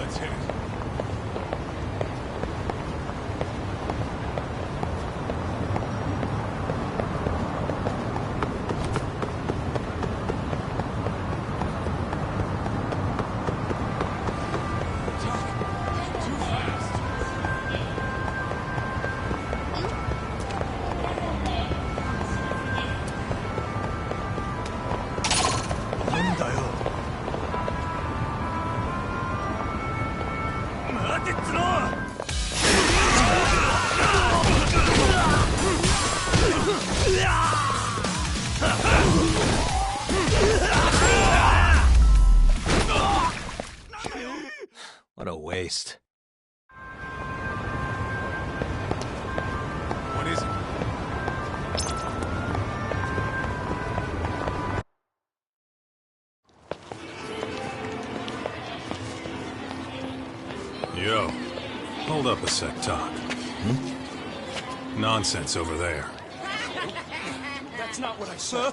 Let's hit it. What a waste. What is it? Yo, hold up a sec, Todd. Nonsense over there. That's not what I said.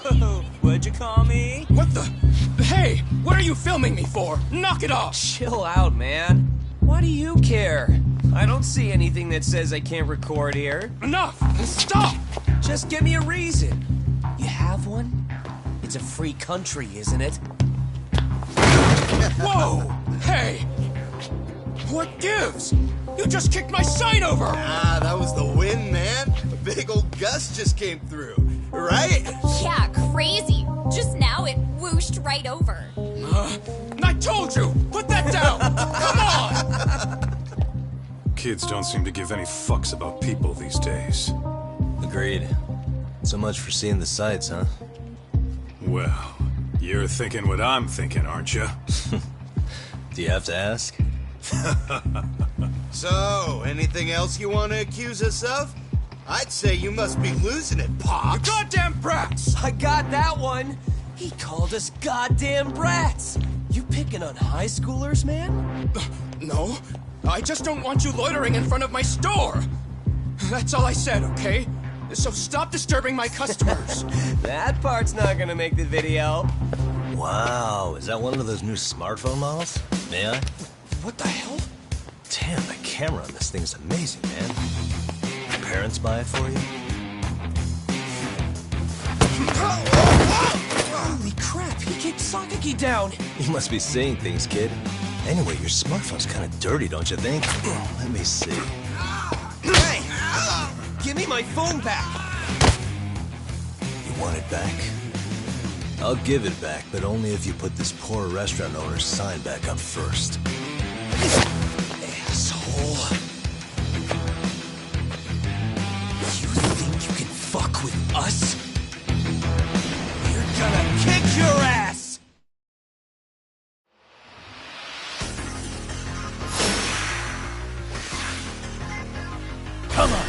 What'd you call me? What the? Hey, what are you filming me for? Knock it off! Chill out, man. Why do you care? I don't see anything that says I can't record here. Enough! Stop! Just give me a reason. You have one? It's a free country, isn't it? Whoa! Hey! What gives? You just kicked my sign over! Ah, that was the wind, man. A big old gust just came through, right? Yeah, crazy. Just now it whooshed right over. I told you! Put that down! Come on! Kids don't seem to give any fucks about people these days. Agreed. So much for seeing the sights, huh? Well, you're thinking what I'm thinking, aren't you? Do you have to ask? So, anything else you want to accuse us of? I'd say you must be losing it, Pops. You goddamn brats! I got that one. He called us goddamn brats. You picking on high schoolers, man? No, I just don't want you loitering in front of my store. That's all I said, okay? So stop disturbing my customers. That part's not gonna make the video. Wow, is that one of those new smartphone models? May I? What the hell? Damn, the camera on this thing's amazing, man. Your parents buy it for you? Holy crap, he kicked Sakaki down. You must be seeing things, kid. Anyway, your smartphone's kind of dirty, don't you think? Let me see. Hey! Give me my phone back! You want it back? I'll give it back, but only if you put this poor restaurant owner's sign back up first. Asshole. You think you can fuck with us? We're gonna kick your ass! Come on!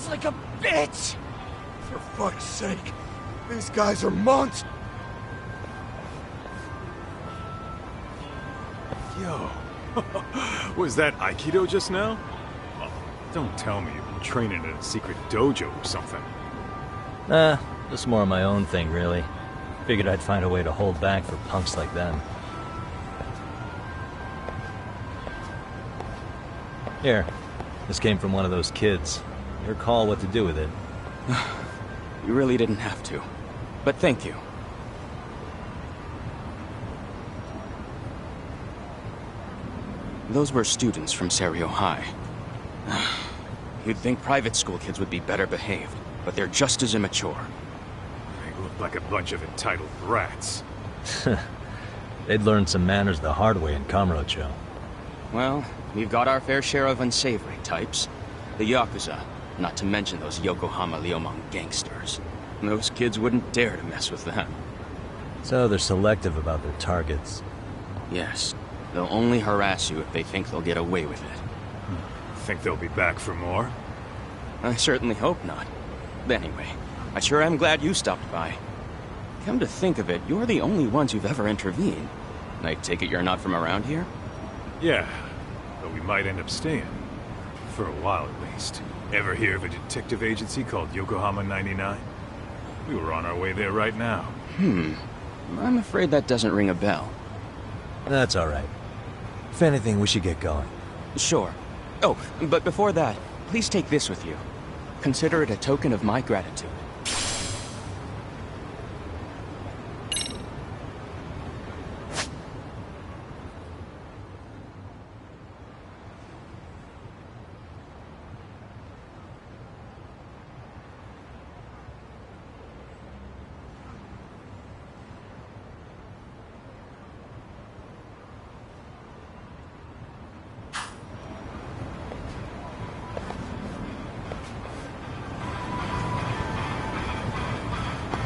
just like a bitch! For fuck's sake, these guys are monsters! Yo, was that Aikido just now? Oh, don't tell me you've been training in a secret dojo or something. Nah, just more of my own thing, really. Figured I'd find a way to hold back for punks like them. Here, this came from one of those kids. Your call what to do with it. You really didn't have to. But thank you. Those were students from Serio High. You'd think private school kids would be better behaved, but they're just as immature. They look like a bunch of entitled brats. They'd learned some manners the hard way in Kamurocho. Well, we've got our fair share of unsavory types. The Yakuza, not to mention those Yokohama Liumang gangsters. Those kids wouldn't dare to mess with them. So they're selective about their targets. Yes, they'll only harass you if they think they'll get away with it. Think they'll be back for more? I certainly hope not. But anyway, I sure am glad you stopped by. Come to think of it, you're the only ones who've ever intervened. I take it you're not from around here? Yeah, but we might end up staying. For a while at least. Ever hear of a detective agency called Yokohama 99? We were on our way there right now. I'm afraid that doesn't ring a bell. That's alright. If anything, we should get going. Sure. Oh, but before that, please take this with you. Consider it a token of my gratitude.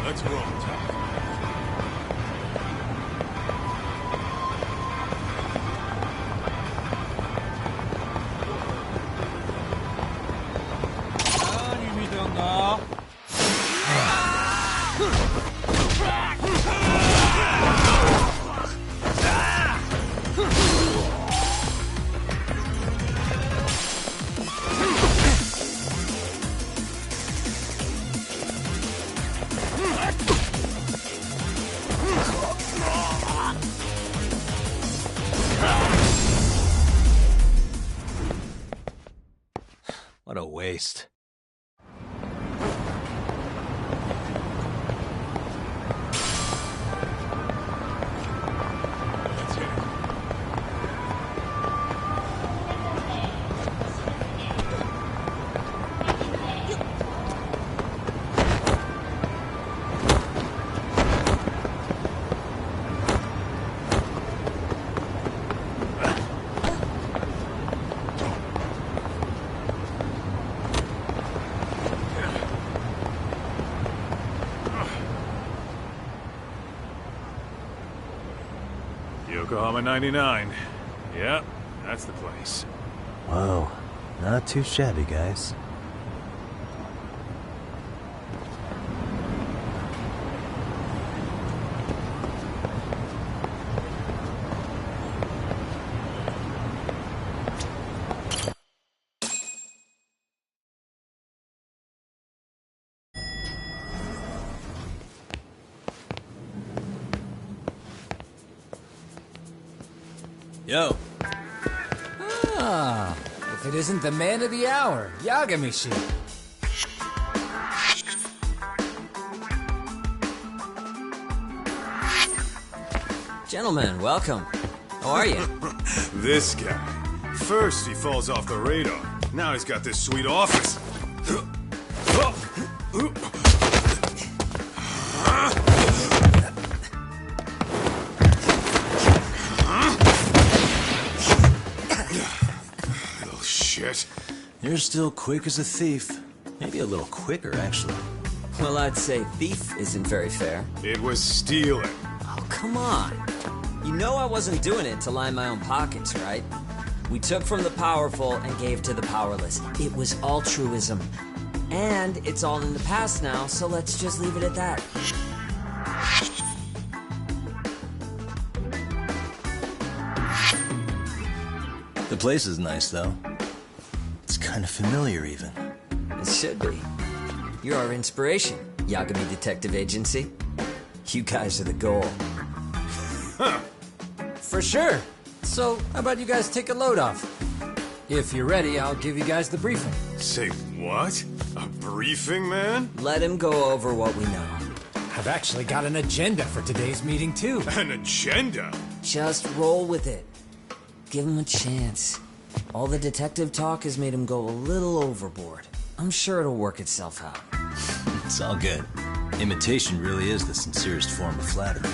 Let's roll, Tom. What a waste. Let's hit it. Yokohama 99. Yeah, that's the place. Whoa, not too shabby, guys. Yo. Ah, if it isn't the man of the hour, Yagamishi. Gentlemen, welcome. How are you? This guy. First he falls off the radar. Now he's got this sweet office. Little shit. You're still quick as a thief. Maybe a little quicker, actually. Well, I'd say thief isn't very fair. It was stealing. Oh, come on. You know I wasn't doing it to line my own pockets, right? We took from the powerful and gave to the powerless. It was altruism. And it's all in the past now, so let's just leave it at that. The place is nice, though. It's kind of familiar, even. It should be. You're our inspiration, Yagami Detective Agency. You guys are the goal. Huh. For sure. So, how about you guys take a load off? If you're ready, I'll give you guys the briefing. Say what? A briefing, man? Let him go over what we know. I've actually got an agenda for today's meeting, too. An agenda? Just roll with it. Give him a chance. All the detective talk has made him go a little overboard. I'm sure it'll work itself out. It's all good. Imitation really is the sincerest form of flattery.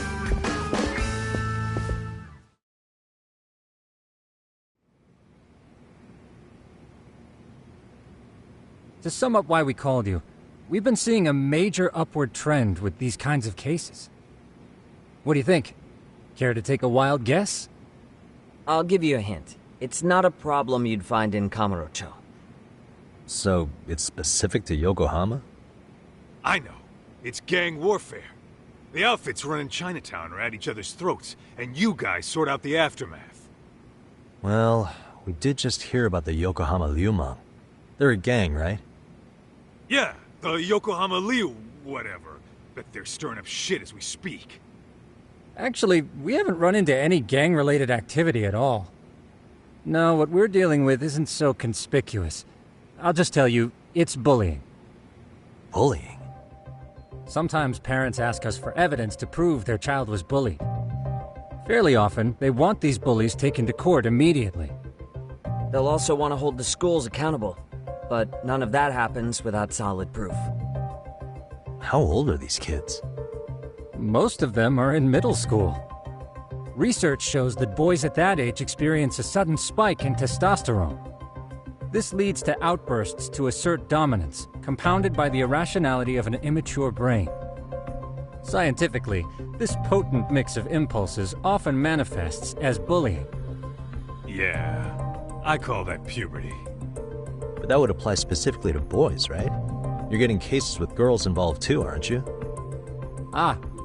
To sum up why we called you, we've been seeing a major upward trend with these kinds of cases. What do you think? Care to take a wild guess? I'll give you a hint. It's not a problem you'd find in Kamurocho. So, it's specific to Yokohama? I know. It's gang warfare. The outfits running Chinatown are at each other's throats, and you guys sort out the aftermath. Well, we did just hear about the Yokohama Liumang. They're a gang, right? Yeah, the Yokohama Liu, whatever. Bet they're stirring up shit as we speak. Actually, we haven't run into any gang-related activity at all. No, what we're dealing with isn't so conspicuous. I'll just tell you, it's bullying. Bullying? Sometimes parents ask us for evidence to prove their child was bullied. Fairly often, they want these bullies taken to court immediately. They'll also want to hold the schools accountable, but none of that happens without solid proof. How old are these kids? Most of them are in middle school. Research shows that boys at that age experience a sudden spike in testosterone. This leads to outbursts to assert dominance, compounded by the irrationality of an immature brain. Scientifically, this potent mix of impulses often manifests as bullying. Yeah, I call that puberty. But that would apply specifically to boys, right? You're getting cases with girls involved too, aren't you?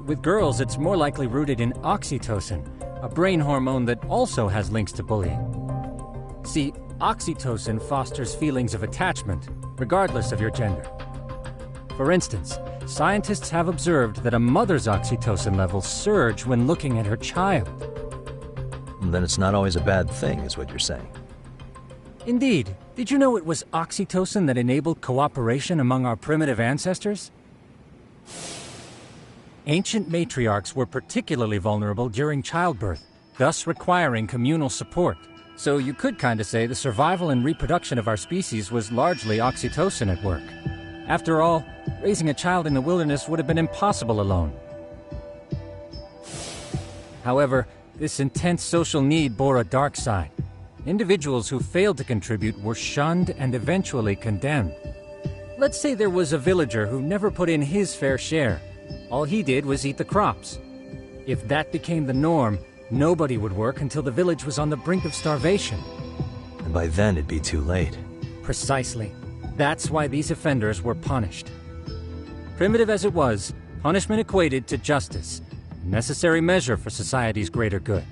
With girls, it's more likely rooted in oxytocin, a brain hormone that also has links to bullying. See, oxytocin fosters feelings of attachment, regardless of your gender. For instance, scientists have observed that a mother's oxytocin levels surge when looking at her child. Then it's not always a bad thing, is what you're saying. Indeed. Did you know it was oxytocin that enabled cooperation among our primitive ancestors? Ancient matriarchs were particularly vulnerable during childbirth, thus requiring communal support. So you could kinda say the survival and reproduction of our species was largely oxytocin at work. After all, raising a child in the wilderness would have been impossible alone. However, this intense social need bore a dark side. Individuals who failed to contribute were shunned and eventually condemned. Let's say there was a villager who never put in his fair share. All he did was eat the crops. If that became the norm, nobody would work until the village was on the brink of starvation. And by then it'd be too late. Precisely. That's why these offenders were punished. Primitive as it was, punishment equated to justice, a necessary measure for society's greater good.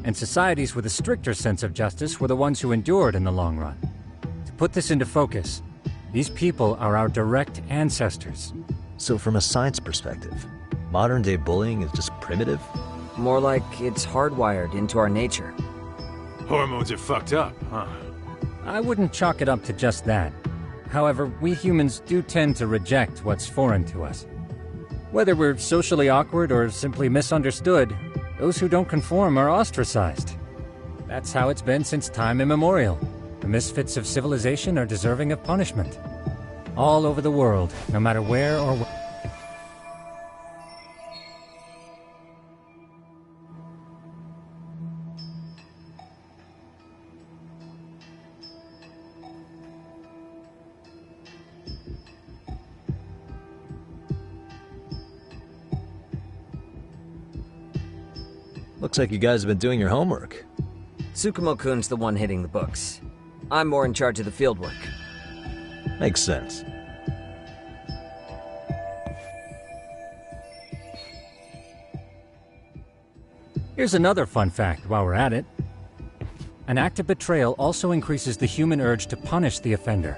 And societies with a stricter sense of justice were the ones who endured in the long run. To put this into focus, these people are our direct ancestors. So from a science perspective, modern-day bullying is just primitive? More like it's hardwired into our nature. Hormones are fucked up, huh? I wouldn't chalk it up to just that. However, we humans do tend to reject what's foreign to us. Whether we're socially awkward or simply misunderstood, those who don't conform are ostracized. That's how it's been since time immemorial. The misfits of civilization are deserving of punishment. All over the world, no matter where or when. Looks like you guys have been doing your homework. Tsukumo-kun's the one hitting the books. I'm more in charge of the fieldwork. Makes sense. Here's another fun fact while we're at it. An act of betrayal also increases the human urge to punish the offender.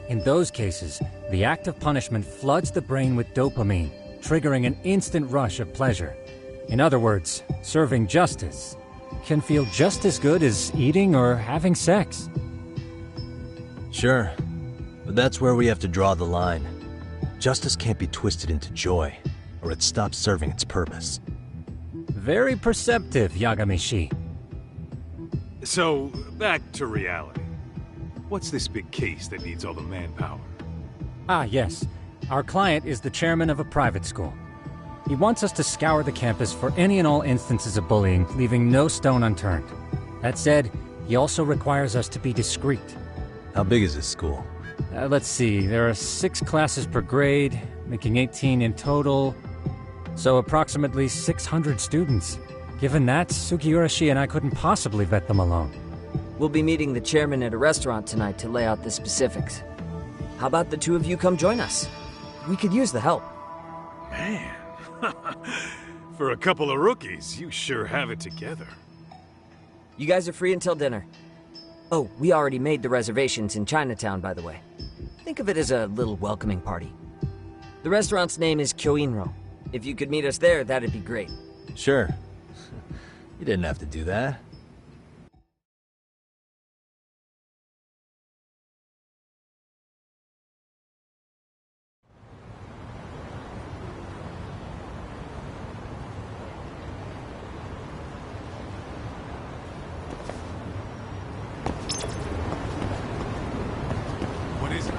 In those cases, the act of punishment floods the brain with dopamine, triggering an instant rush of pleasure. In other words, serving justice can feel just as good as eating or having sex. Sure, but that's where we have to draw the line. Justice can't be twisted into joy, or it stops serving its purpose. Very perceptive, Yagami-shi. So, back to reality. What's this big case that needs all the manpower? Ah, yes. Our client is the chairman of a private school. He wants us to scour the campus for any and all instances of bullying, leaving no stone unturned. That said, he also requires us to be discreet. How big is this school? Let's see, there are 6 classes per grade, making 18 in total. So approximately 600 students. Given that, Sugiurashi and I couldn't possibly vet them alone. We'll be meeting the chairman at a restaurant tonight to lay out the specifics. How about the two of you come join us? We could use the help. Man, for a couple of rookies, you sure have it together. You guys are free until dinner. Oh, we already made the reservations in Chinatown, by the way. Think of it as a little welcoming party. The restaurant's name is Kyoinro. If you could meet us there, that'd be great. Sure. You didn't have to do that. What is it?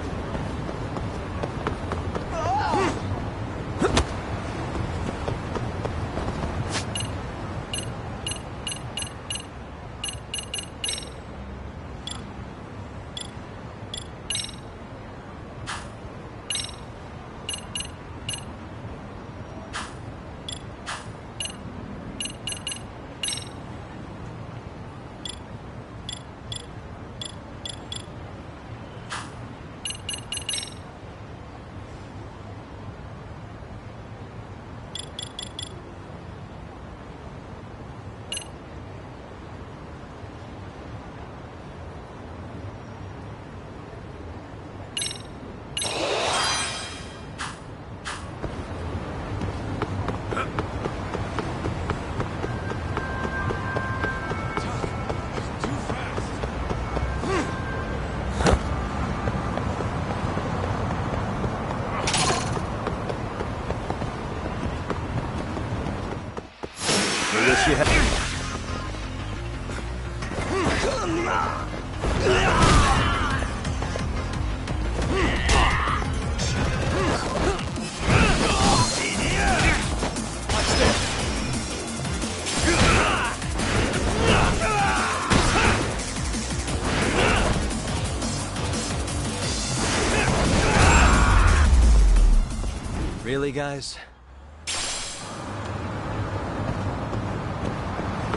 Really, guys?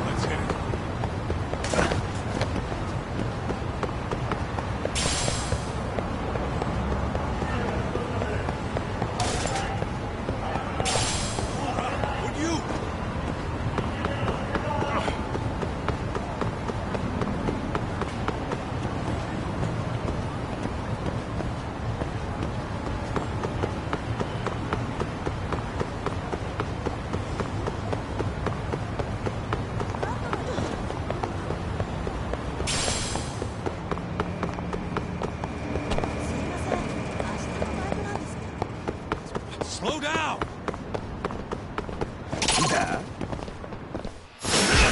Let's hit it. Would you? Slow down!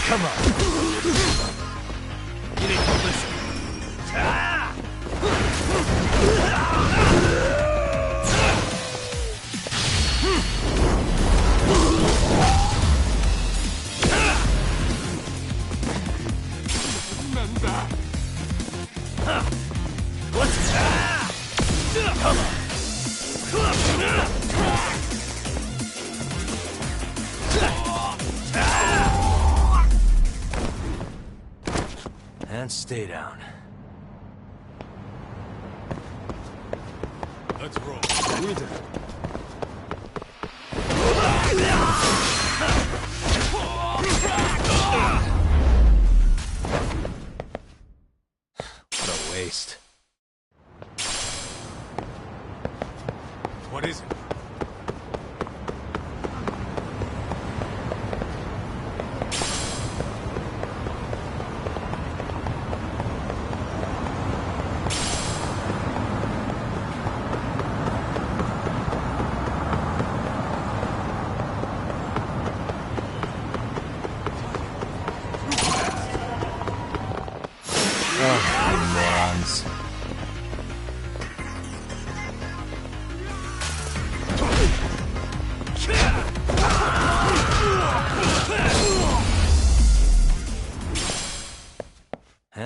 Come on! You need to listen. And stay down. Let's roll.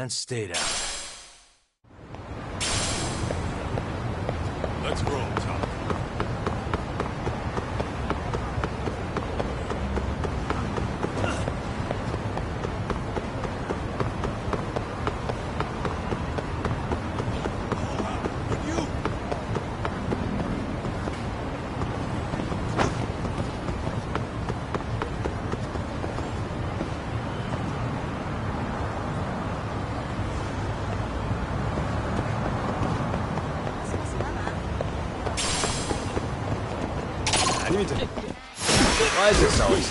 And stay down. Let's roll, Tom. Why is this always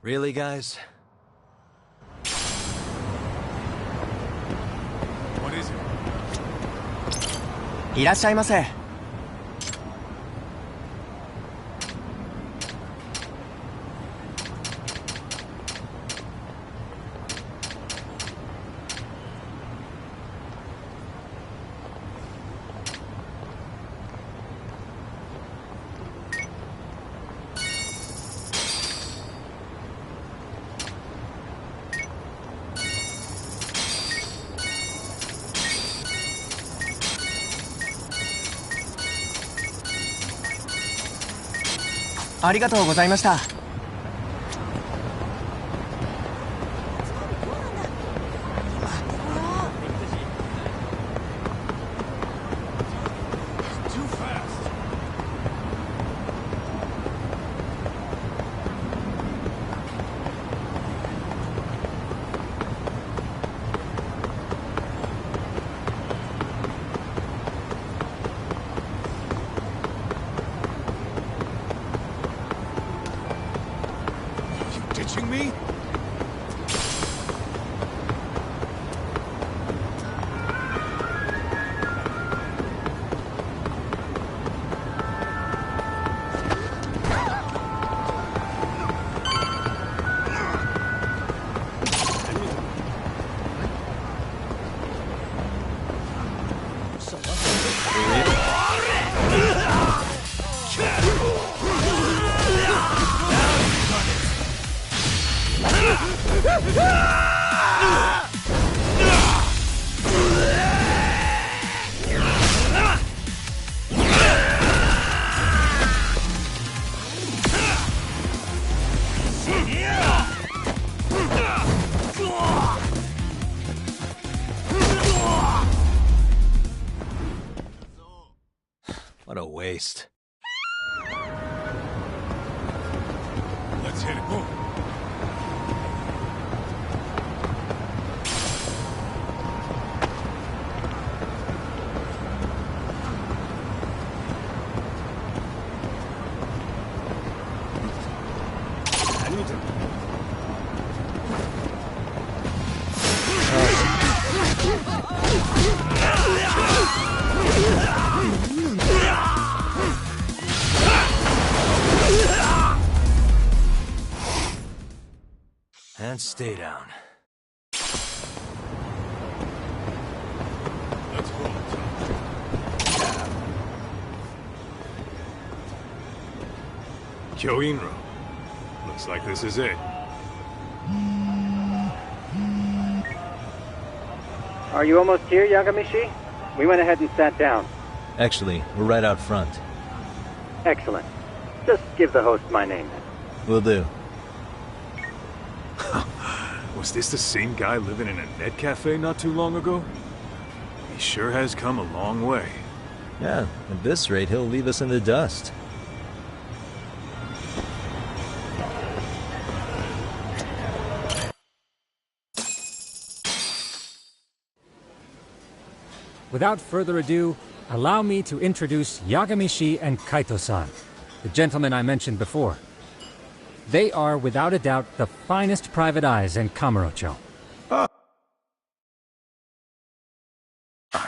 Really, guys? What is it? いらっしゃいませ。ありがとうございました。Ditching me? What a waste. Let's hit it. Move. And stay down. Let's roll, Tom. Kyoinro. Looks like this is it. Are you almost here, Yagamishi? We went ahead and sat down. Actually, we're right out front. Excellent. Just give the host my name. Will do. Was this the same guy living in a net cafe not too long ago? He sure has come a long way. Yeah, at this rate, he'll leave us in the dust. Without further ado, allow me to introduce Yagamishi and Kaito-san, the gentlemen I mentioned before. They are, without a doubt, the finest private eyes in Kamurocho.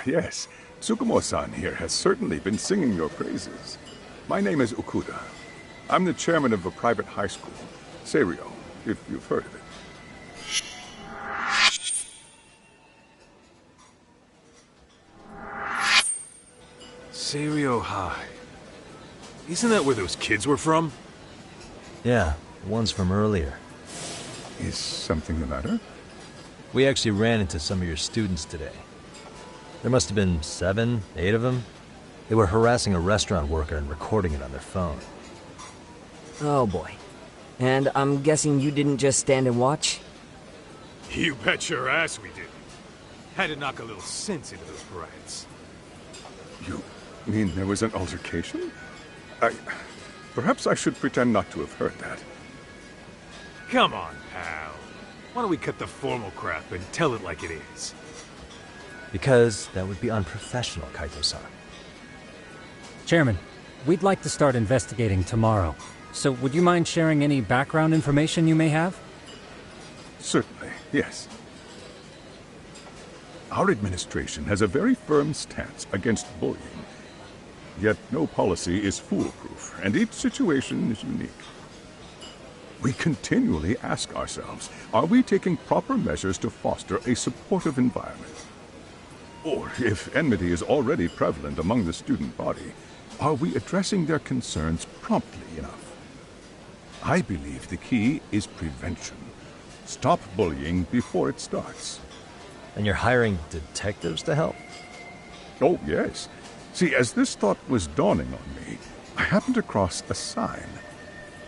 Yes. Tsukumo-san here has certainly been singing your praises. My name is Okuda. I'm the chairman of a private high school, Seiryo, if you've heard of it. Serio High. Isn't that where those kids were from? Yeah, the ones from earlier. Is something the matter? We actually ran into some of your students today. There must have been 7, 8 of them. They were harassing a restaurant worker and recording it on their phone. Oh boy. And I'm guessing you didn't just stand and watch? You bet your ass we did. Had to knock a little sense into those brats. You mean there was an altercation? Perhaps I should pretend not to have heard that. Come on, pal. Why don't we cut the formal crap and tell it like it is? Because that would be unprofessional, Kaito-san. Chairman, we'd like to start investigating tomorrow. So would you mind sharing any background information you may have? Certainly, yes. Our administration has a very firm stance against bullying. Yet no policy is foolproof, and each situation is unique. We continually ask ourselves, are we taking proper measures to foster a supportive environment? Or, if enmity is already prevalent among the student body, are we addressing their concerns promptly enough? I believe the key is prevention. Stop bullying before it starts. And you're hiring detectives to help? Oh, yes. See, as this thought was dawning on me, I happened across a sign.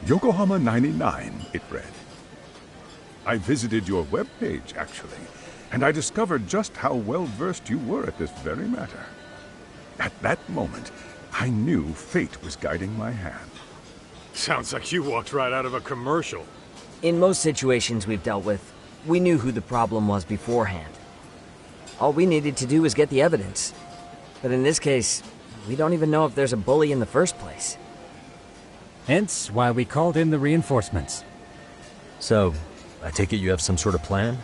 Yokohama 99, it read. I visited your webpage, actually, and I discovered just how well-versed you were at this very matter. At that moment, I knew fate was guiding my hand. Sounds like you walked right out of a commercial. In most situations we've dealt with, we knew who the problem was beforehand. All we needed to do was get the evidence. But in this case, we don't even know if there's a bully in the first place. Hence why we called in the reinforcements. So, I take it you have some sort of plan?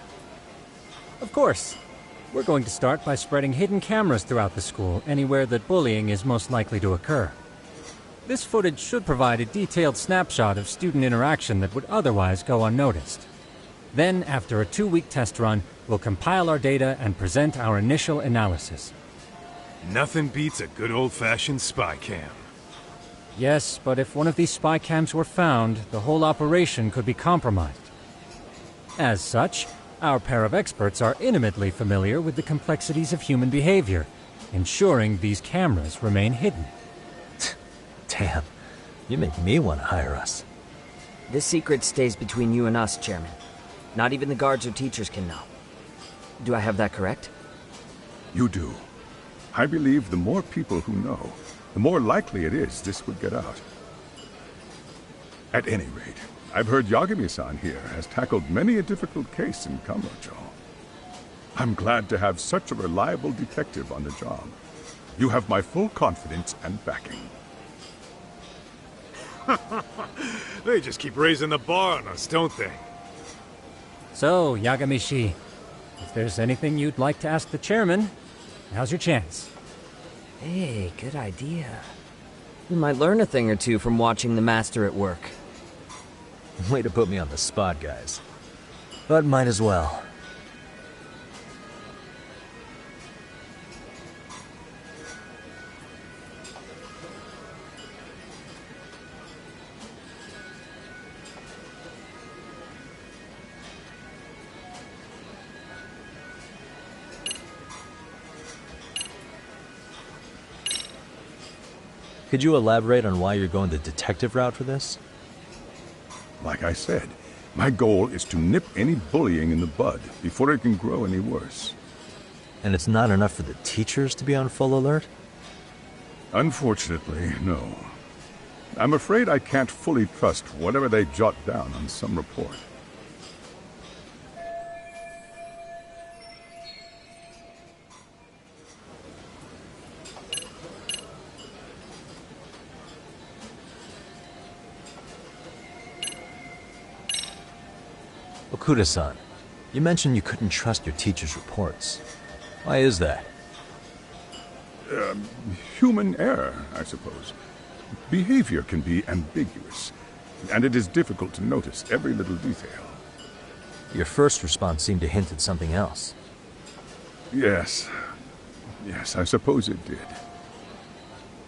Of course. We're going to start by spreading hidden cameras throughout the school, anywhere that bullying is most likely to occur. This footage should provide a detailed snapshot of student interaction that would otherwise go unnoticed. Then, after a 2-week test run, we'll compile our data and present our initial analysis. Nothing beats a good old-fashioned spy cam. Yes, but if one of these spy cams were found, the whole operation could be compromised. As such, our pair of experts are intimately familiar with the complexities of human behavior, ensuring these cameras remain hidden. Damn, you make me want to hire us. This secret stays between you and us, Chairman. Not even the guards or teachers can know. Do I have that correct? You do. I believe the more people who know, the more likely it is this would get out. At any rate, I've heard Yagami-san here has tackled many a difficult case in Kamurocho. I'm glad to have such a reliable detective on the job. You have my full confidence and backing. They just keep raising the bar on us, don't they? So, Yagami-shi, if there's anything you'd like to ask the chairman, now's your chance. Hey, good idea. We might learn a thing or two from watching the master at work. Way to put me on the spot, guys. But might as well. Could you elaborate on why you're going the detective route for this? Like I said, my goal is to nip any bullying in the bud before it can grow any worse. And it's not enough for the teachers to be on full alert? Unfortunately, no. I'm afraid I can't fully trust whatever they jot down on some report. Okuda-san, you mentioned you couldn't trust your teacher's reports. Why is that? Human error, I suppose. Behavior can be ambiguous, and it is difficult to notice every little detail. Your first response seemed to hint at something else. Yes. Yes, I suppose it did.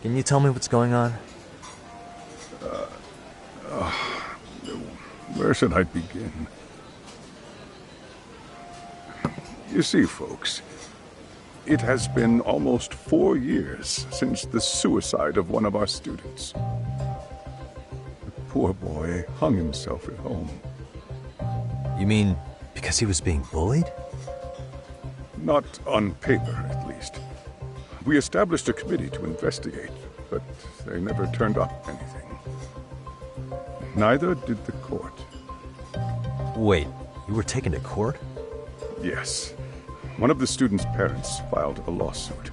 Can you tell me what's going on? Where should I begin? You see, folks, it has been almost 4 years since the suicide of one of our students. The poor boy hung himself at home. You mean because he was being bullied? Not on paper, at least. We established a committee to investigate, but they never turned up anything. Neither did the court. Wait, you were taken to court? Yes. One of the student's parents filed a lawsuit.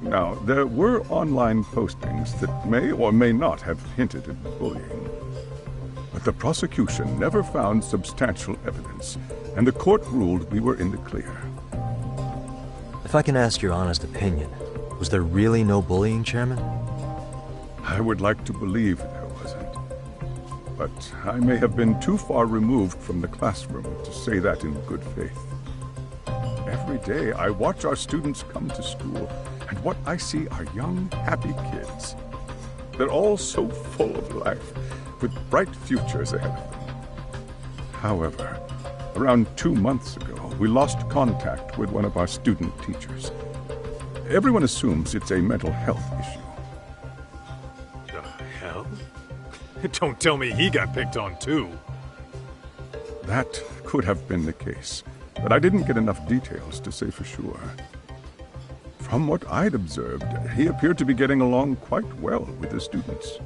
Now, there were online postings that may or may not have hinted at bullying. But the prosecution never found substantial evidence, and the court ruled we were in the clear. If I can ask your honest opinion, was there really no bullying, Chairman? I would like to believe there wasn't. But I may have been too far removed from the classroom to say that in good faith. Every day I watch our students come to school, and what I see are young, happy kids. They're all so full of life, with bright futures ahead of them. However, around 2 months ago, we lost contact with one of our student teachers. Everyone assumes it's a mental health issue. The hell? Don't tell me he got picked on too. That could have been the case, but I didn't get enough details to say for sure. From what I'd observed, he appeared to be getting along quite well with the students.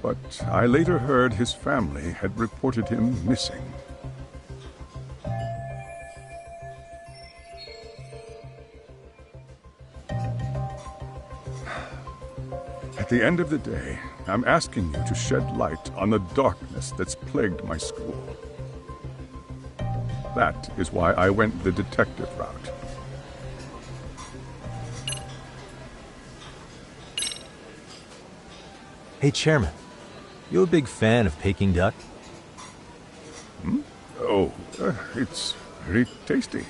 But I later heard his family had reported him missing. At the end of the day, I'm asking you to shed light on the darkness that's plagued my school. That is why I went the detective route. Hey, Chairman, you a big fan of Peking duck? Oh, it's very tasty.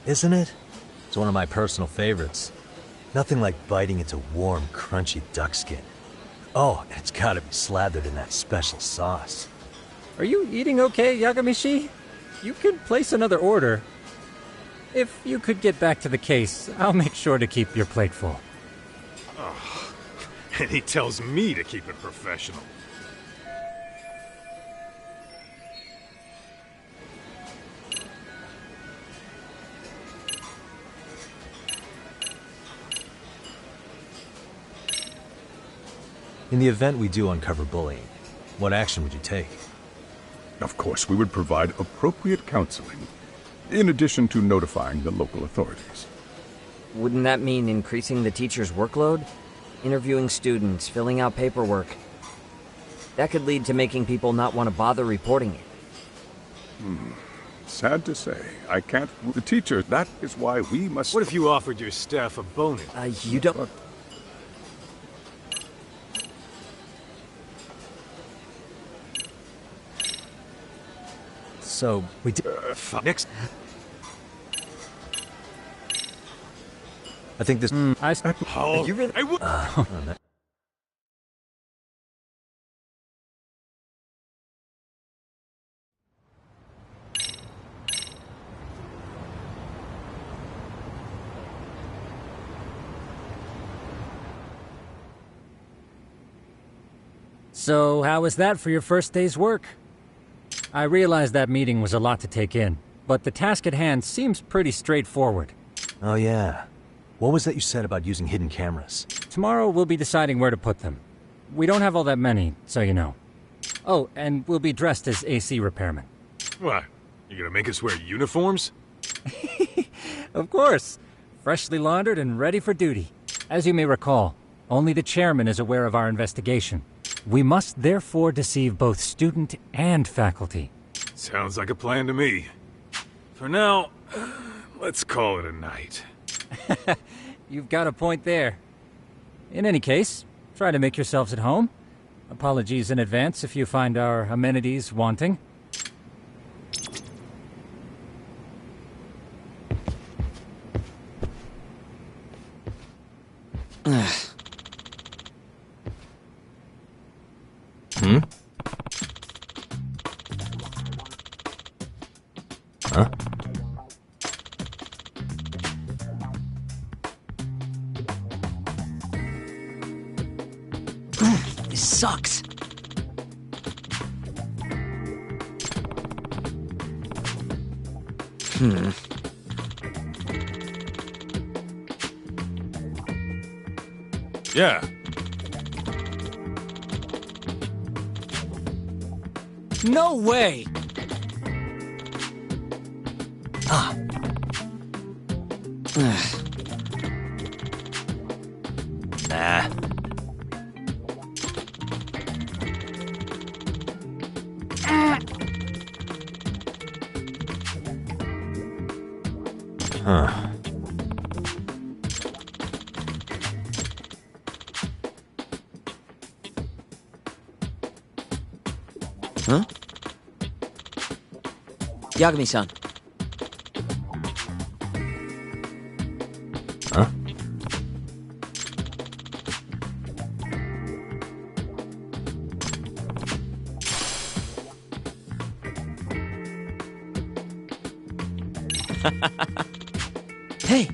Isn't it? It's one of my personal favorites. Nothing like biting into warm, crunchy duck skin. Oh, and it's gotta be slathered in that special sauce. Are you eating okay, Yagamishi? You could place another order. If you could get back to the case, I'll make sure to keep your plate full. Oh, and he tells me to keep it professional. In the event we do uncover bullying, what action would you take? Of course, we would provide appropriate counseling, in addition to notifying the local authorities. Wouldn't that mean increasing the teacher's workload? Interviewing students, filling out paperwork. That could lead to making people not want to bother reporting it. Sad to say, I can't... The teacher, that is why we must... What if you offered your staff a bonus? You don't... So, we did... Next... I think this... Oh, you really... I would... So, how was that for your first day's work? I realize that meeting was a lot to take in, but the task at hand seems pretty straightforward. Oh yeah. What was that you said about using hidden cameras? Tomorrow we'll be deciding where to put them. We don't have all that many, so you know. Oh, and we'll be dressed as AC repairmen. What? You gonna make us wear uniforms? Of course. Freshly laundered and ready for duty. As you may recall, only the chairman is aware of our investigation. We must therefore deceive both student and faculty. Sounds like a plan to me. For now, let's call it a night. You've got a point there. In any case, try to make yourselves at home. Apologies in advance if you find our amenities wanting. Huh? This sucks. Yeah. No way! Ah. Nah. Huh. Huh? Yagami-san. Huh? Hey!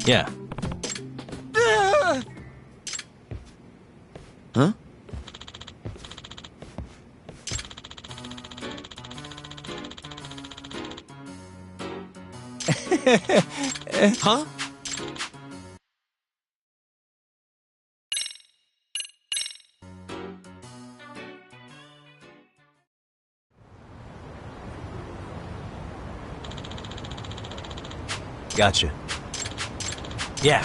Yeah. Huh? Huh? Gotcha. Yeah.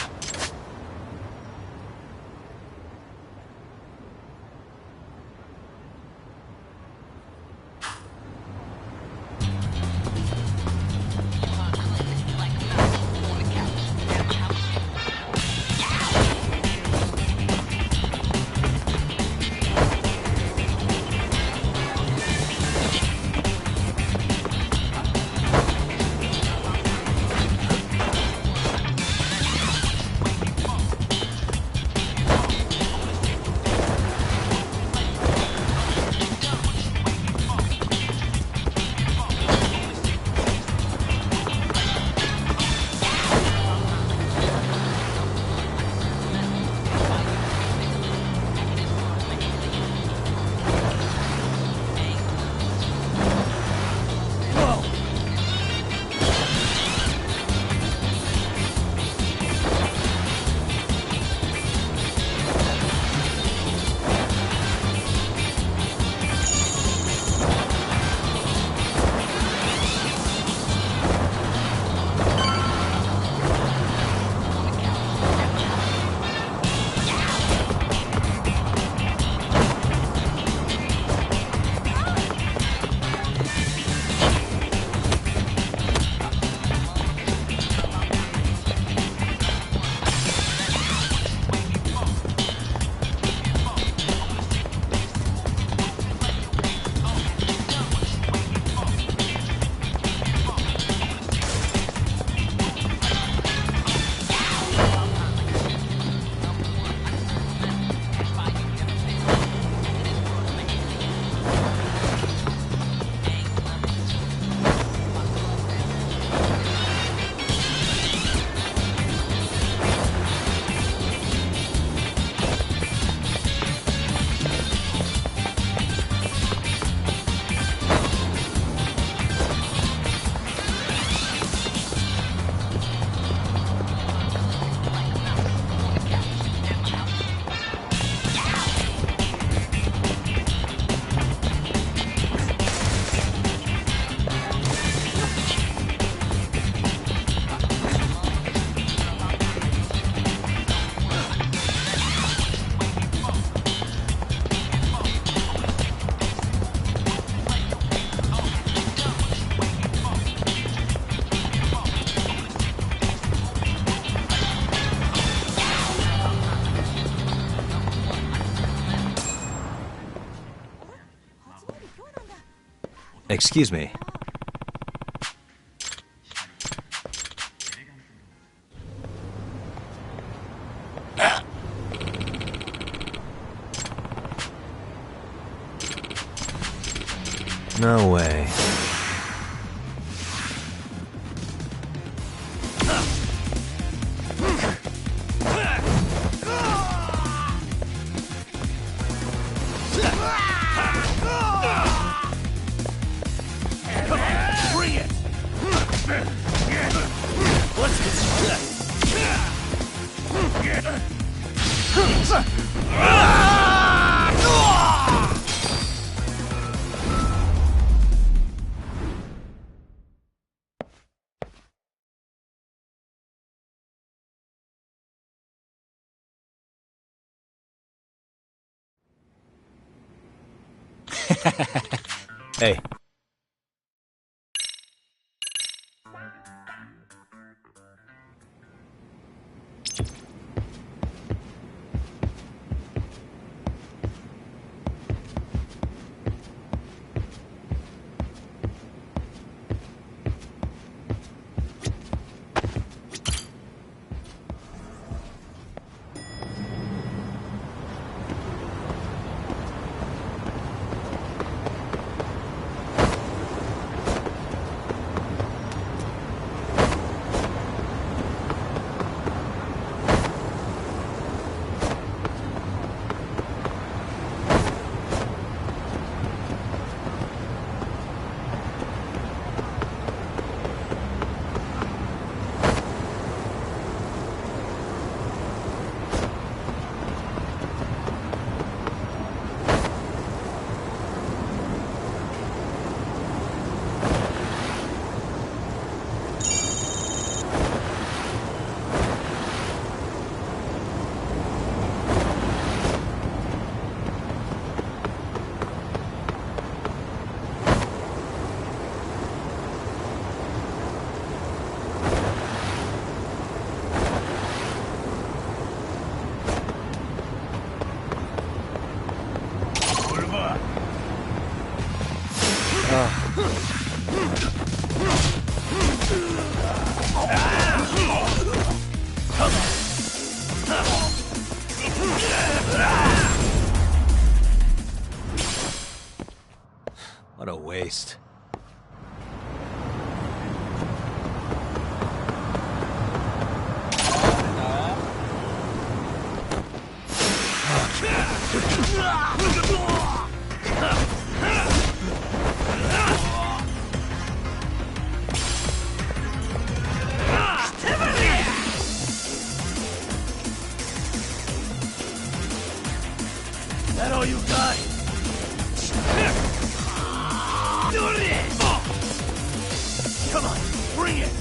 Excuse me. No way. Bring it! What's this? Hey. What a waste. That all you got? Come on, bring it!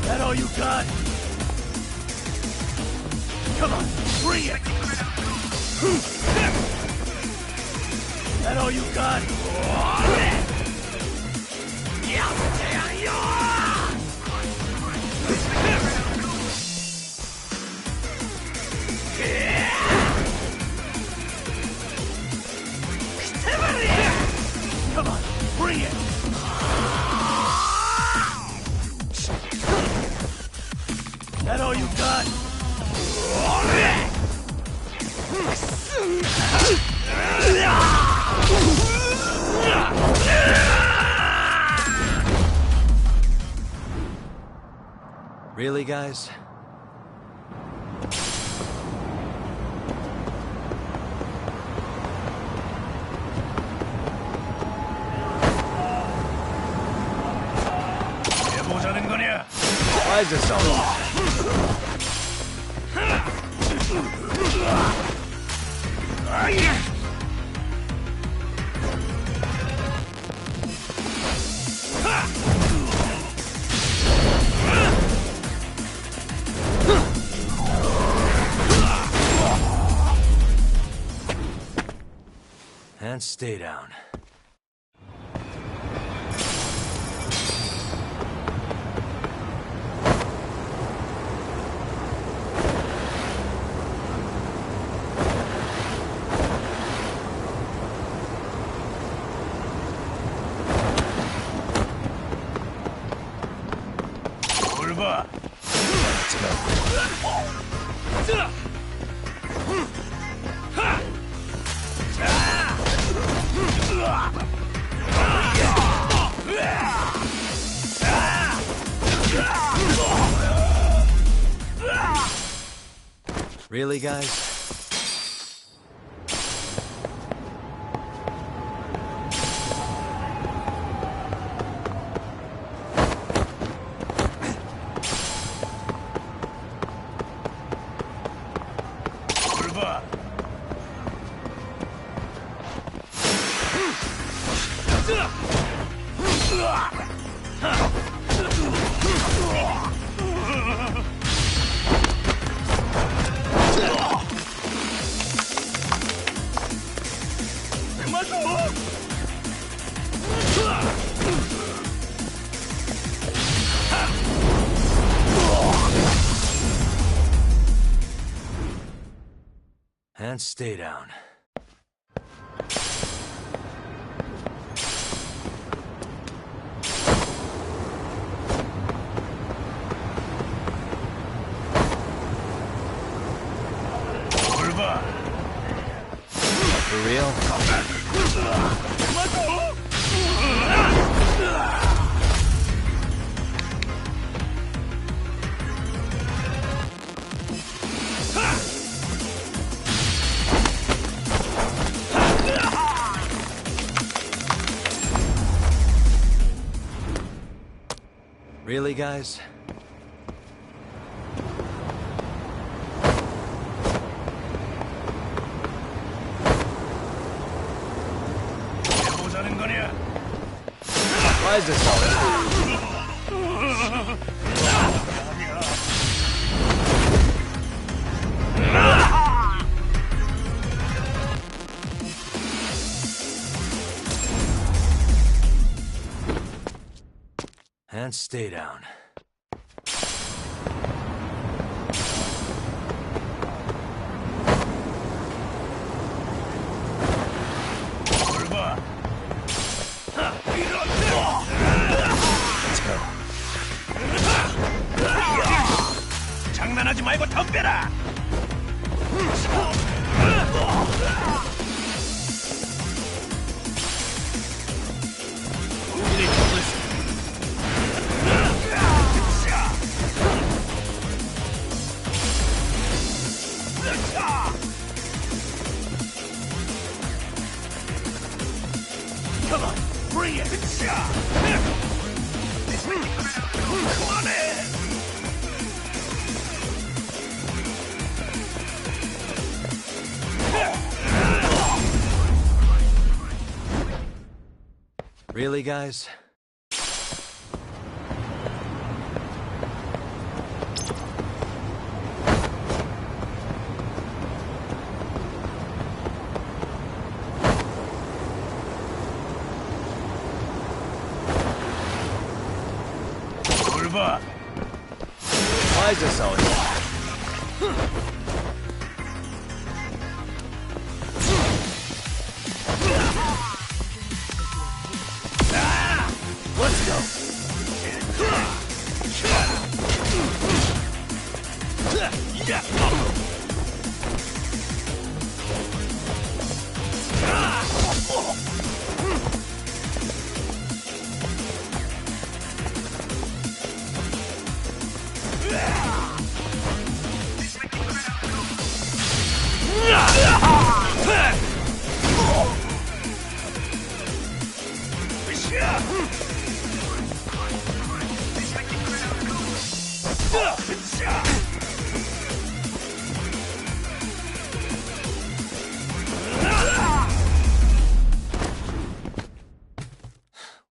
That all you got? Come on, bring it! That all you got? Come on, bring it! That all you got? Really, guys? Why is this so long? And stay down. Let's go. Really, guys? And stay down. For real? Really, guys? Why is this And stay down. Let's go. 장난하지 말고 덤벼라. Come on, bring it! Come on in! Really, guys? Why is this always? Let's go.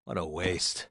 What a waste.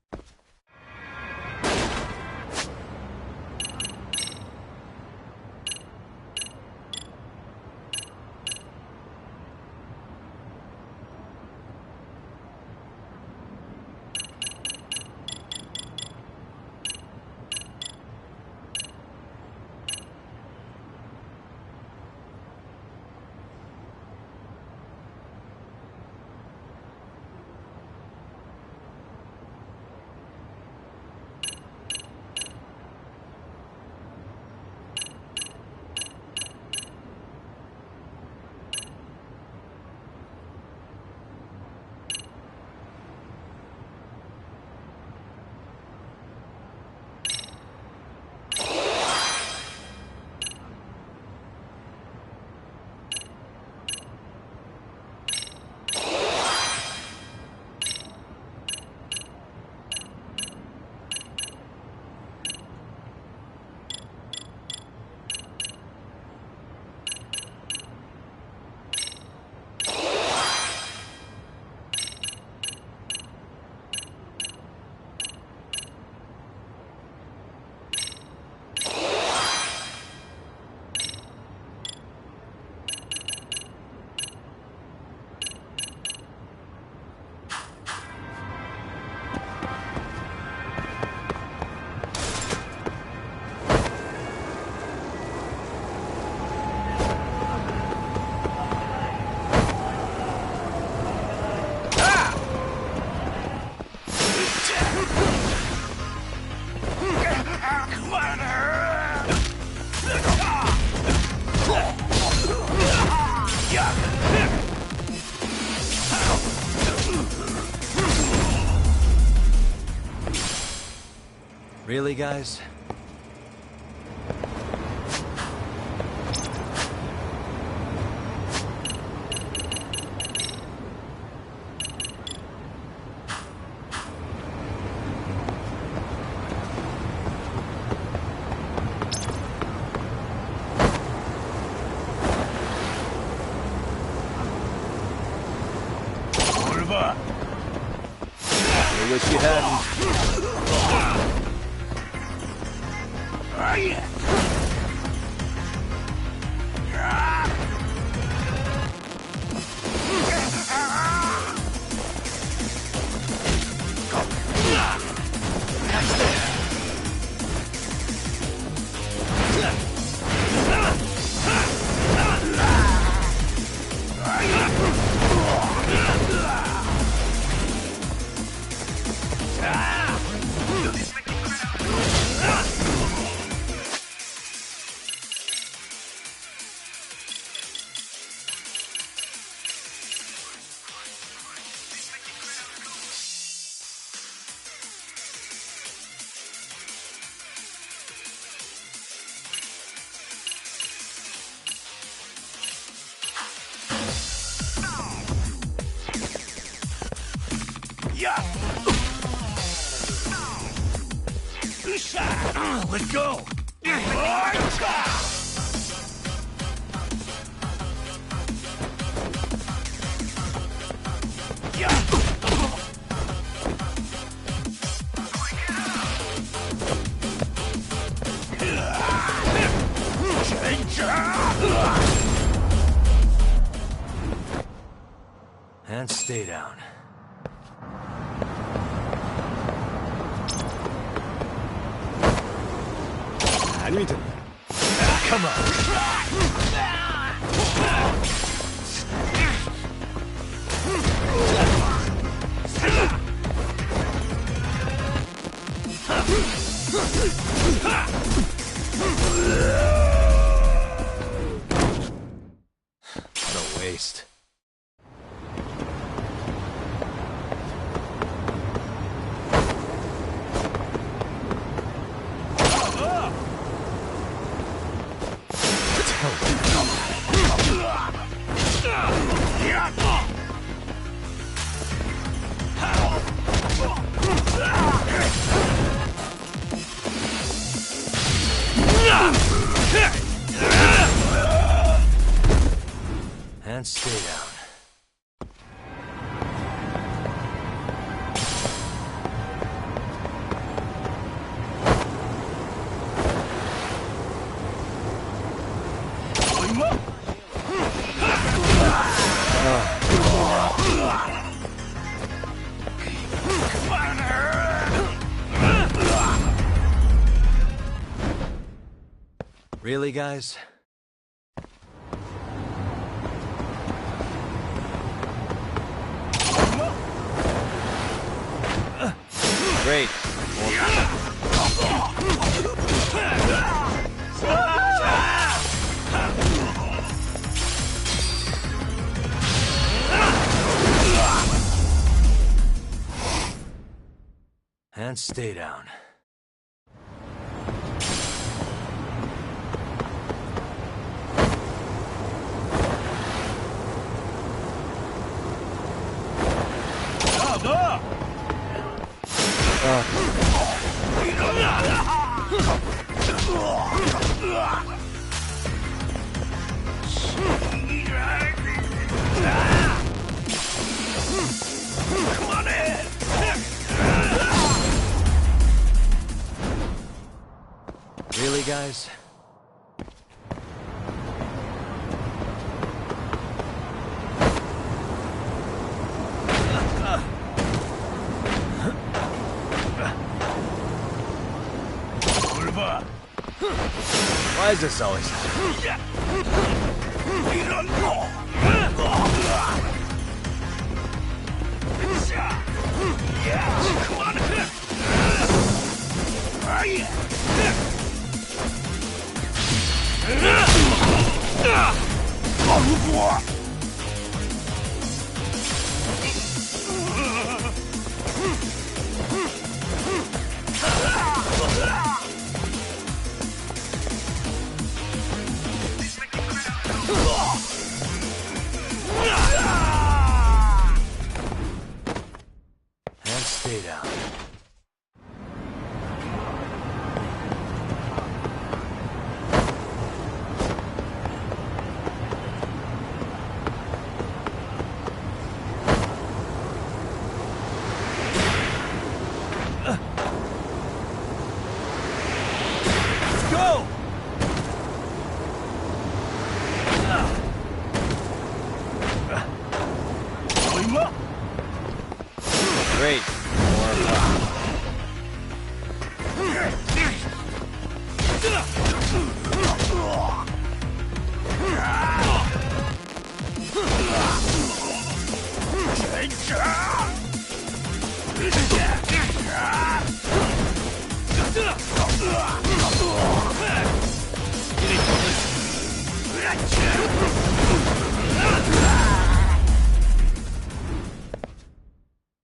Really, guys? I wish you hadn't. Let go! And stay down. Come on. What a waste. And stay down. Really, guys? Great. And stay down. Really, guys? Why is this always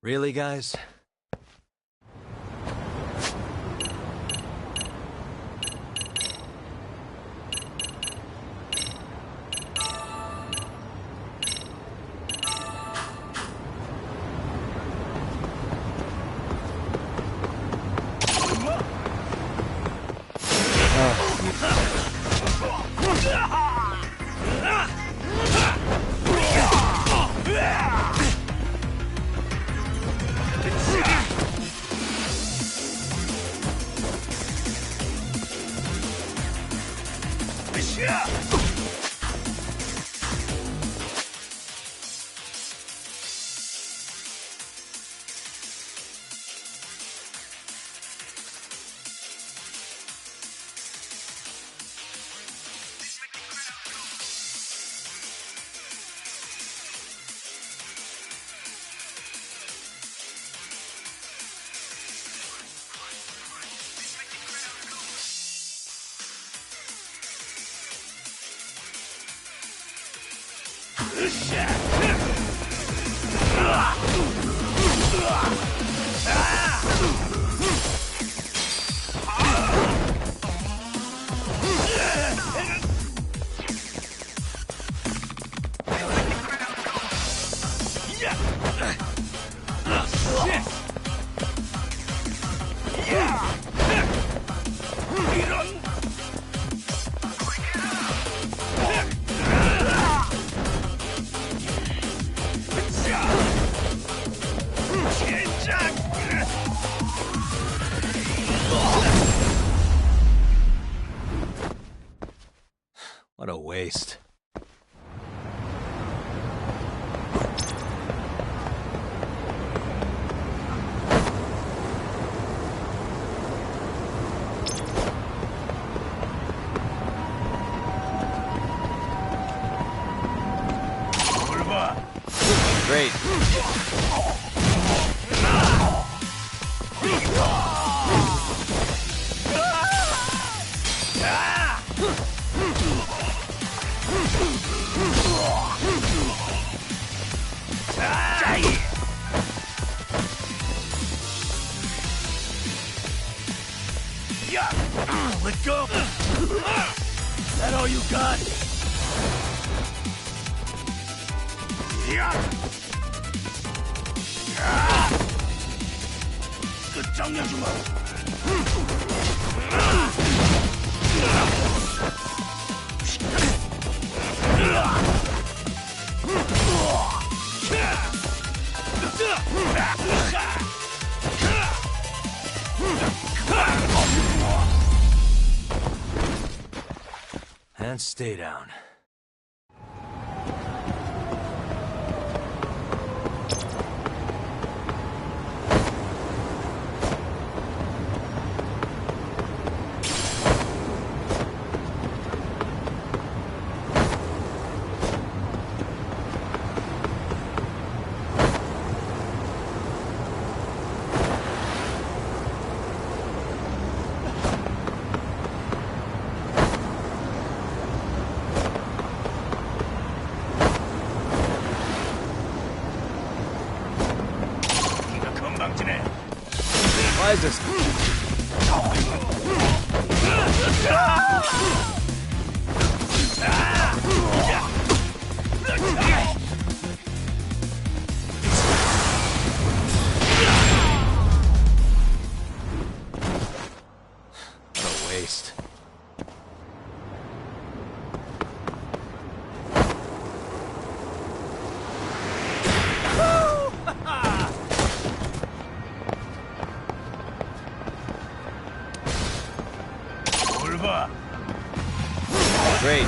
Really, guys? What a waste. Great. Let go! Is that all you got? And stay down. Why is this? What a waste. Great.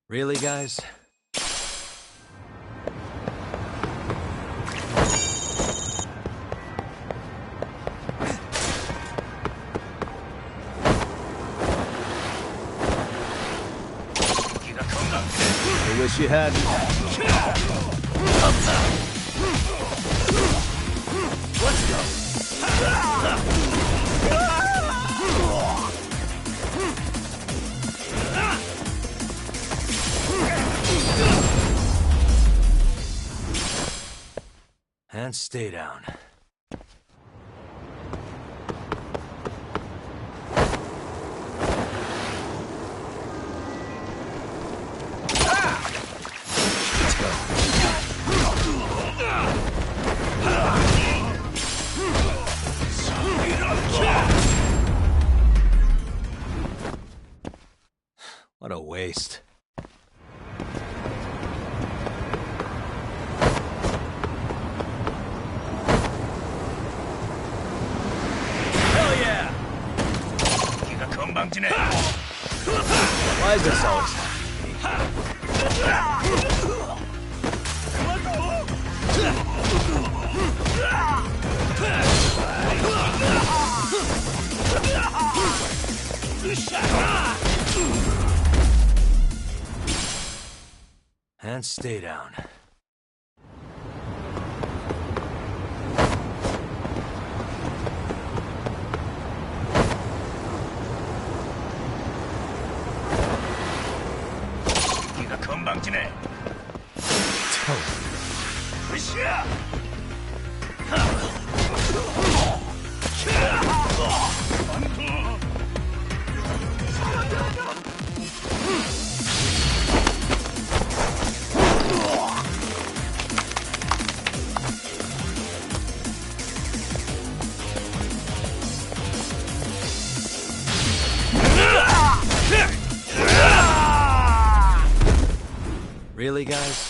Really, guys? Wish you hadn't. Let's go. And stay down. What a waste. Hell yeah! Why is this always And stay down. Really, guys?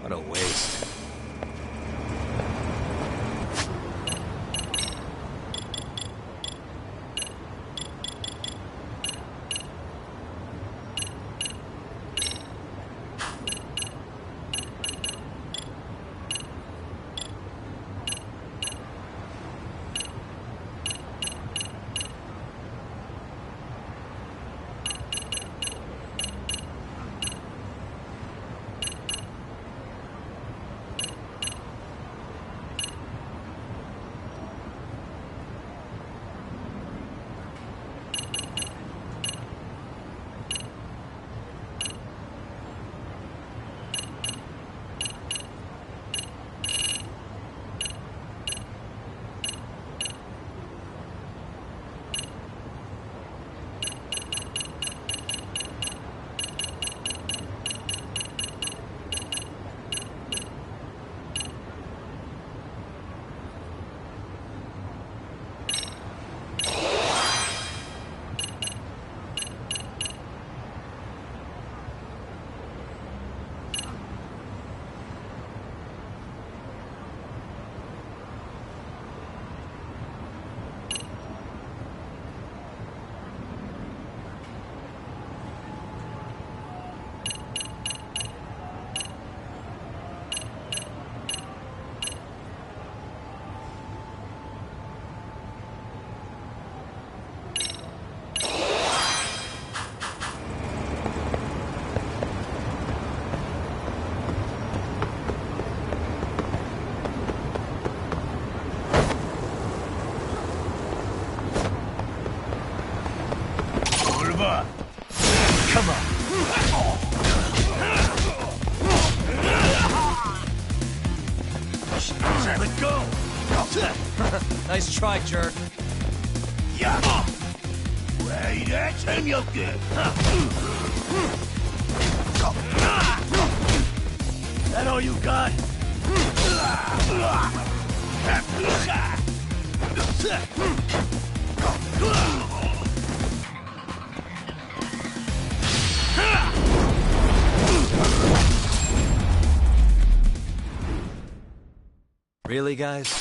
What a waste. Come on. Let go. Nice try, jerk. Yeah. Wait, that's him, you good. That all you got? Really, guys?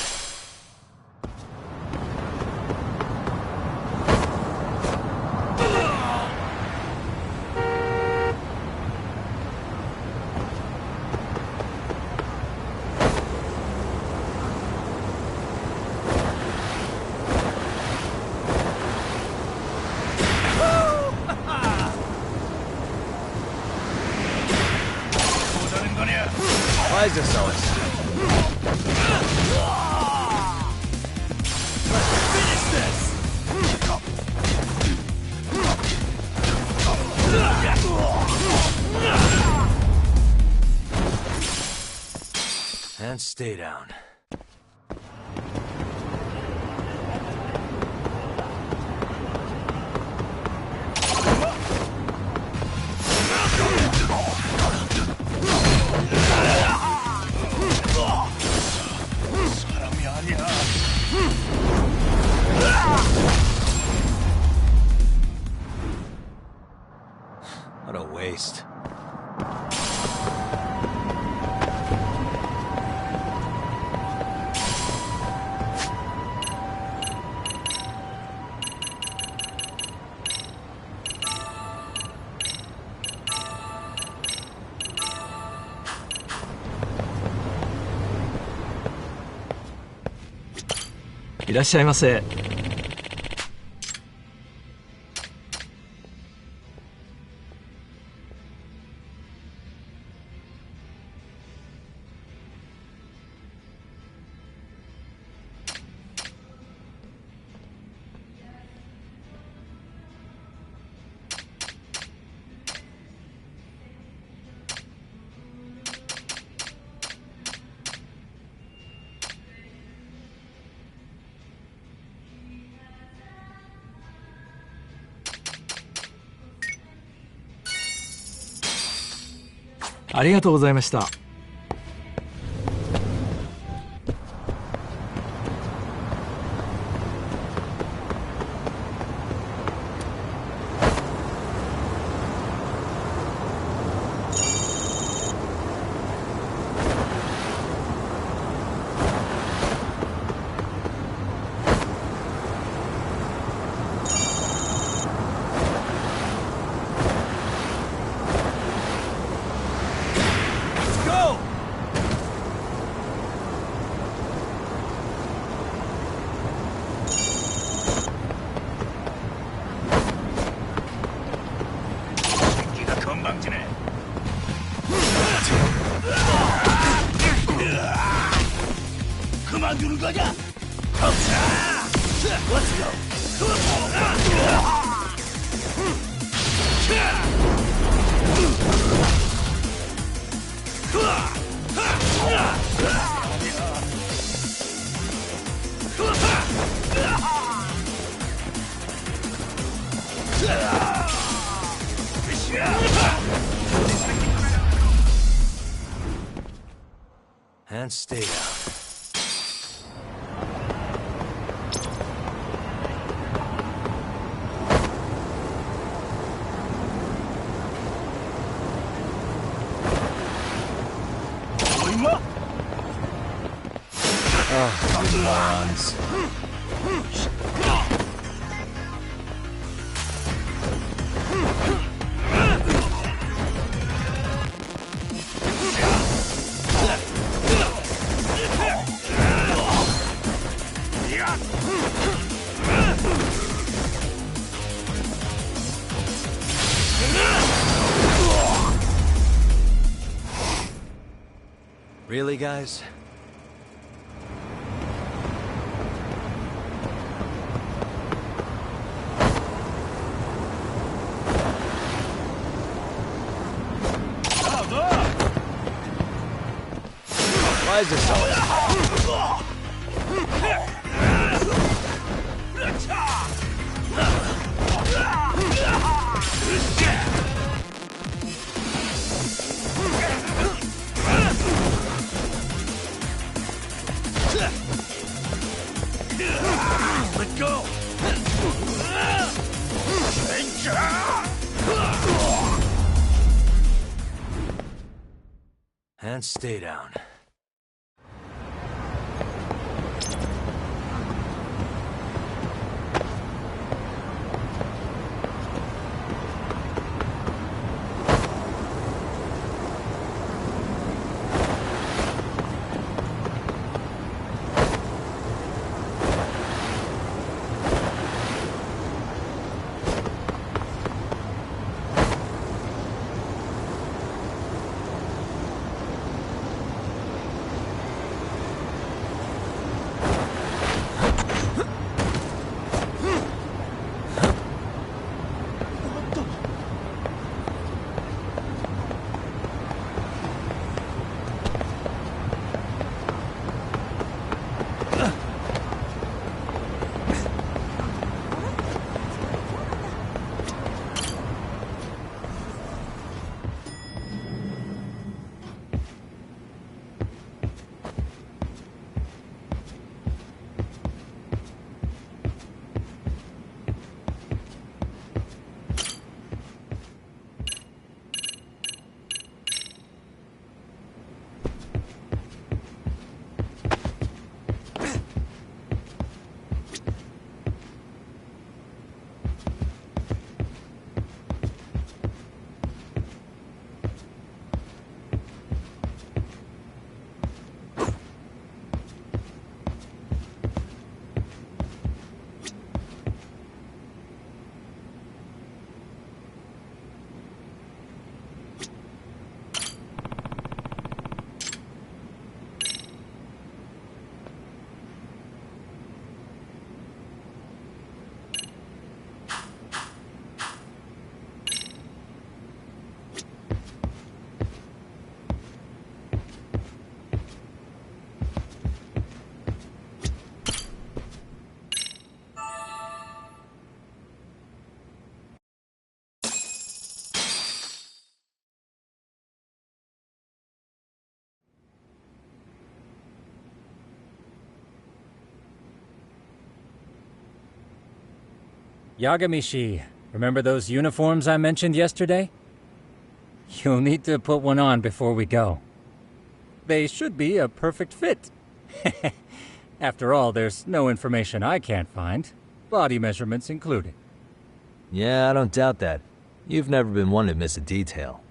Why is this always? Finish this! And stay down. What a waste.いらっしゃいませ。ありがとうございました。그만두는 거냐? Let's And stay down. Oh, you morons. Really, guys? Why is this always? Let go! And stay down. Yagamishi, remember those uniforms I mentioned yesterday? You'll need to put one on before we go. They should be a perfect fit. After all, there's no information I can't find, body measurements included. Yeah, I don't doubt that. You've never been one to miss a detail.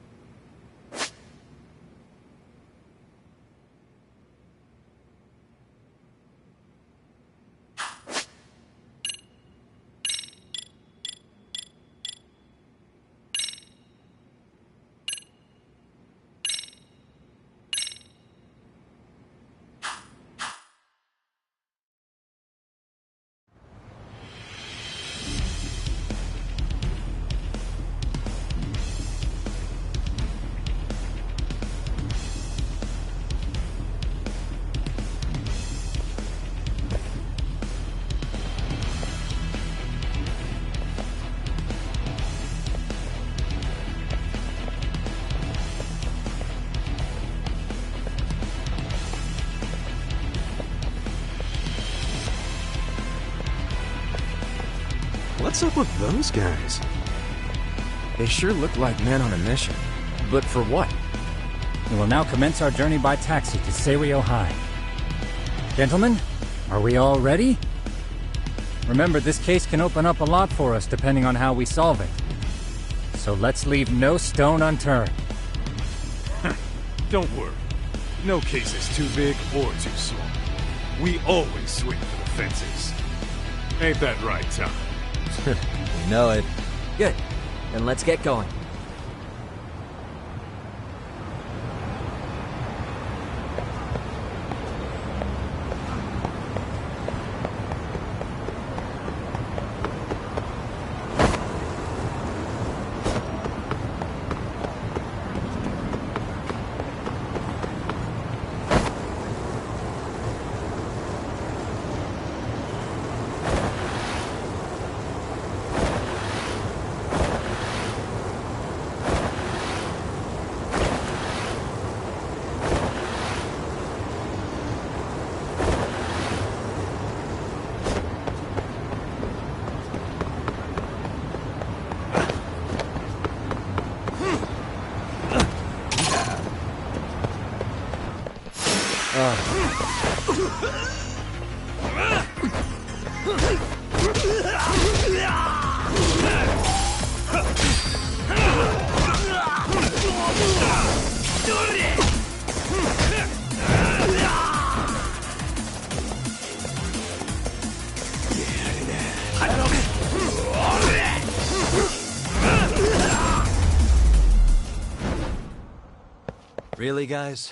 What's up with those guys? They sure look like men on a mission. But for what? We will now commence our journey by taxi to Seiryo High. Gentlemen, are we all ready? Remember, this case can open up a lot for us depending on how we solve it. So let's leave no stone unturned. Don't worry. No case is too big or too small. We always swing for the fences. Ain't that right, Tom? We know it. Good. Then let's get going. Really, guys?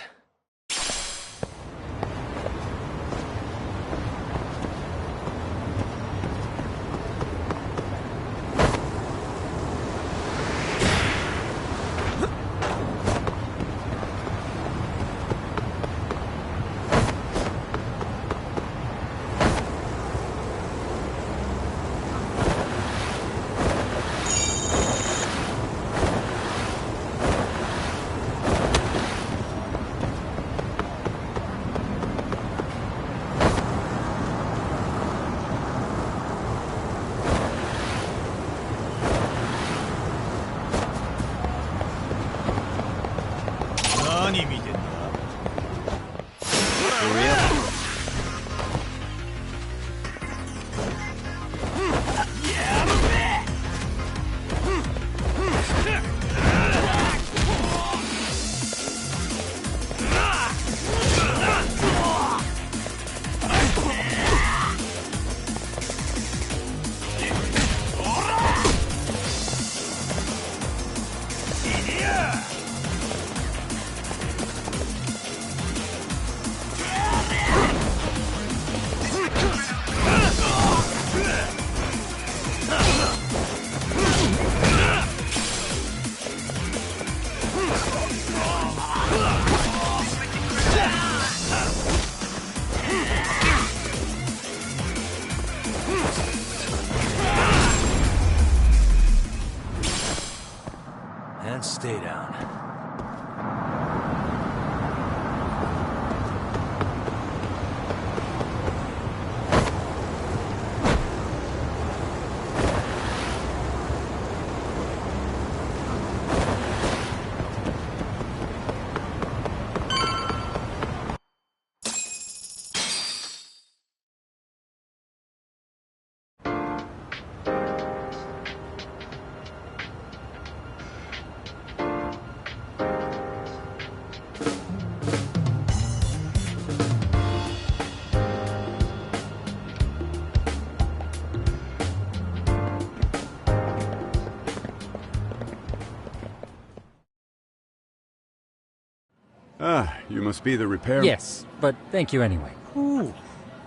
Ah, you must be the repair... Yes, but thank you anyway. Ooh.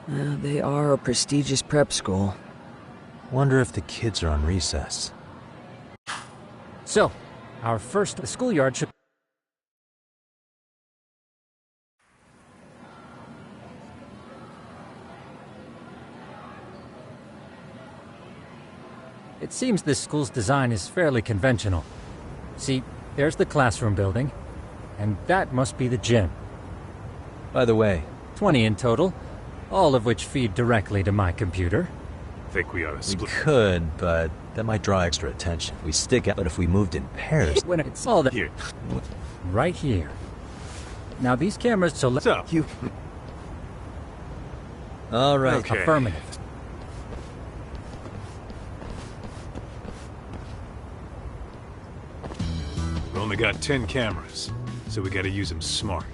They are a prestigious prep school. Wonder if the kids are on recess. So, our first schoolyard should... It seems this school's design is fairly conventional. See, there's the classroom building, and that must be the gym. By the way, 20 in total, all of which feed directly to my computer. Think we ought to split. We could, but that might draw extra attention. We stick out, but if we moved in pairs... When it's all here. Right here. Now these cameras, so let's... What's up? You... All right. Okay. Affirmative. We've only got 10 cameras, so we gotta use them smart.